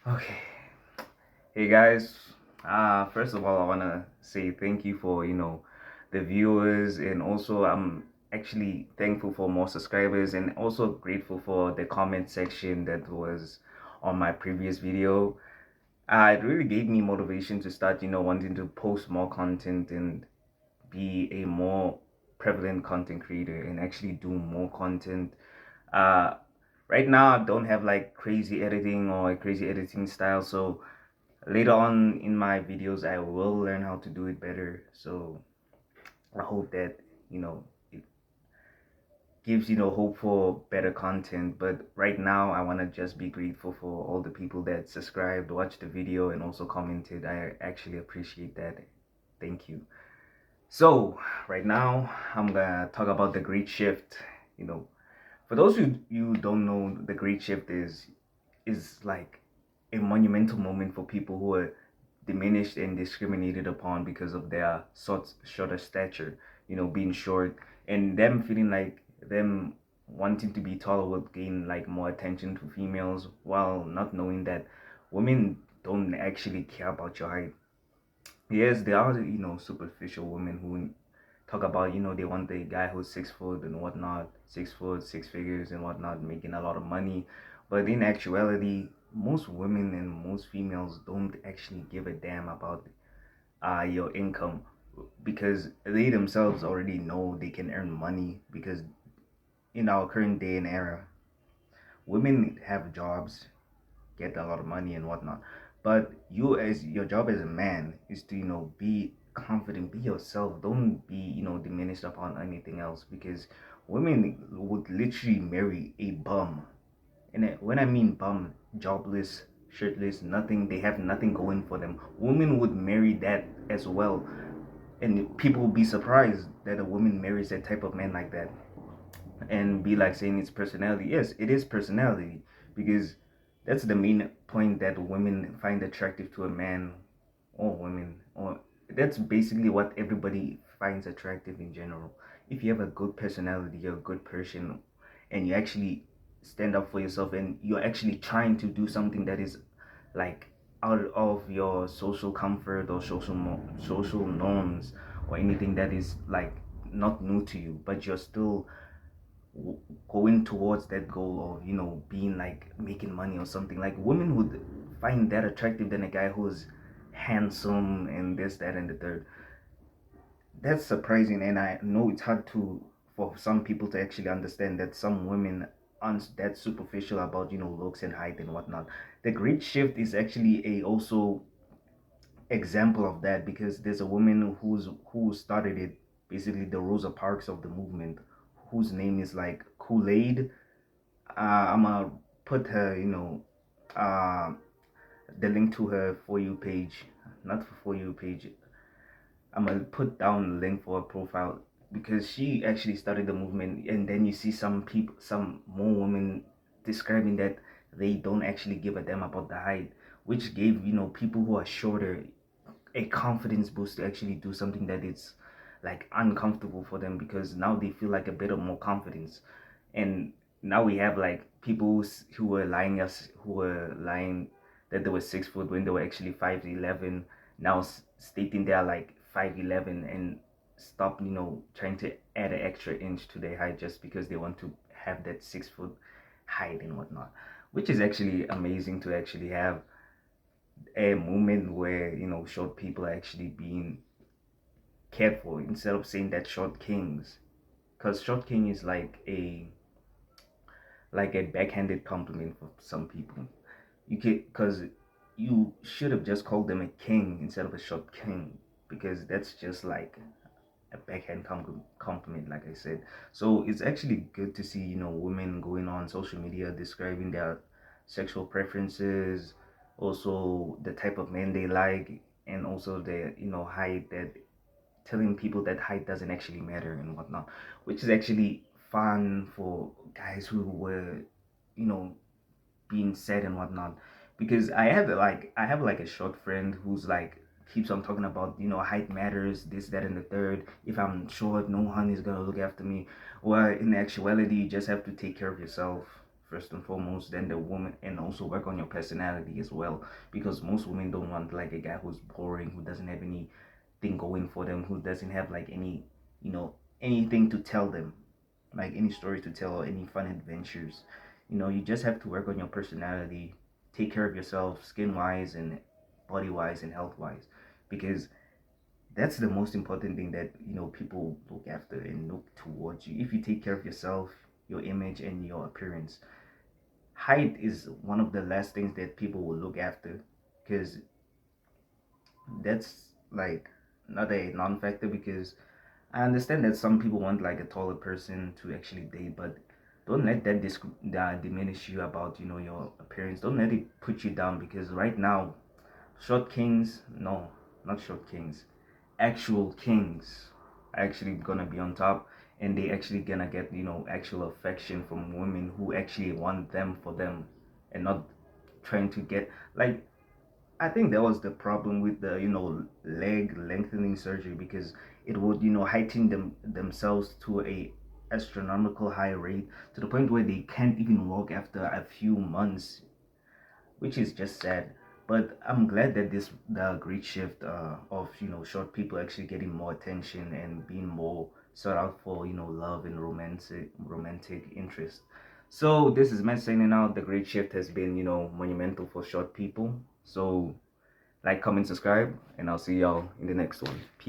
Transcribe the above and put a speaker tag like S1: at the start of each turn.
S1: Okay. Hey guys. First of all, I wanna say thank you for the viewers, and also I'm actually thankful for more subscribers, and also grateful for the comment section that was on my previous video. It really gave me motivation to start wanting to post more content and be a more prevalent content creator and actually do more content. Uh, right now I don't have like crazy editing or a crazy editing style, so later on in my videos I will learn how to do it better. So I hope that it gives hope for better content. But right now I want to just be grateful for all the people that subscribed, watched the video, and also commented. I actually appreciate that. Thank you. So right now I'm gonna talk about the great shift. you know for those who you don't know, the great shift is like a monumental moment for people who are diminished and discriminated upon because of their shorter stature, being short, and them feeling like them wanting to be taller would gain like more attention to females, while not knowing that women don't actually care about your height. Yes, there are, superficial women who talk about, they want the guy who's 6 foot and whatnot, 6 foot, six figures and whatnot, making a lot of money. But in actuality, most women and most females don't actually give a damn about your income, because they themselves already know they can earn money. Because in our current day and era, women have jobs, get a lot of money and whatnot. But as your job as a man is to be confident, be yourself. Don't be diminished upon anything else, because women would literally marry a bum. And when I mean bum, jobless, shirtless, nothing. They have nothing going for them. Women would marry that as well, and people will be surprised that a woman marries that type of man like that, and be like saying it's personality. Yes, it is personality, because that's the main point that women find attractive to a man, or women, or that's basically what everybody finds attractive in general. If you have a good personality, you're a good person, and you actually stand up for yourself, and you're actually trying to do something that is like out of your social comfort or social norms, or anything that is like not new to you, but you're still going towards that goal of being like making money or something. Like, women would find that attractive than a guy who's handsome and this, that, and the third. That's surprising, and I know it's hard to for some people to actually understand that some women aren't that superficial about looks and height and whatnot. The great shift is actually a also example of that, because there's a woman who started it, basically the Rosa Parks of the movement, whose name is like Kool-Aid. I'm gonna put her, uh, the link to her For You page, not For You page. I'm gonna put down the link for her profile, because she actually started the movement. And then you see some people, some more women describing that they don't actually give a damn about the height, which gave people who are shorter a confidence boost to actually do something that is like uncomfortable for them, because now they feel like a bit of more confidence. And now we have like people who were lying that they were 6 foot when they were actually 5'11", now stating they're like 5'11", and stop trying to add an extra inch to their height just because they want to have that 6 foot height and whatnot, which is actually amazing to actually have a movement where short people are actually being cared for, instead of saying that short kings, because short king is like a backhanded compliment for some people. You can, because you should have just called them a king instead of a short king, because that's just like a backhand compliment, like I said. So it's actually good to see women going on social media describing their sexual preferences, also the type of men they like, and also the height, that telling people that height doesn't actually matter and whatnot, which is actually fun for guys who were you know being said and whatnot. Because I have like a short friend who's like keeps on talking about height matters, this, that, and the third. If I'm short, no honey's gonna look after me. Well, in actuality, you just have to take care of yourself first and foremost, then the woman, and also work on your personality as well, because most women don't want like a guy who's boring, who doesn't have anything going for them, who doesn't have like any, you know, anything to tell them, like any story to tell or any fun adventures. You just have to work on your personality, take care of yourself, skin wise and body wise and health wise, because that's the most important thing that people look after and look towards you. If you take care of yourself, your image and your appearance, height is one of the last things that people will look after, because that's like not a non-factor, because I understand that some people want like a taller person to actually date, but don't let that diminish you about your appearance. Don't let it put you down, because right now, short kings, no, not short kings, actual kings are actually gonna be on top, and they actually gonna get actual affection from women who actually want them for them, and not trying to get like, I think that was the problem with the leg lengthening surgery, because it would heighten themselves to a astronomical high rate, to the point where they can't even walk after a few months, which is just sad. But I'm glad that the great shift of short people actually getting more attention and being more sought out for love and romantic interest. So this is Matt saying out. The great shift has been monumental for short people. So like, comment, subscribe, and I'll see y'all in the next one. Peace.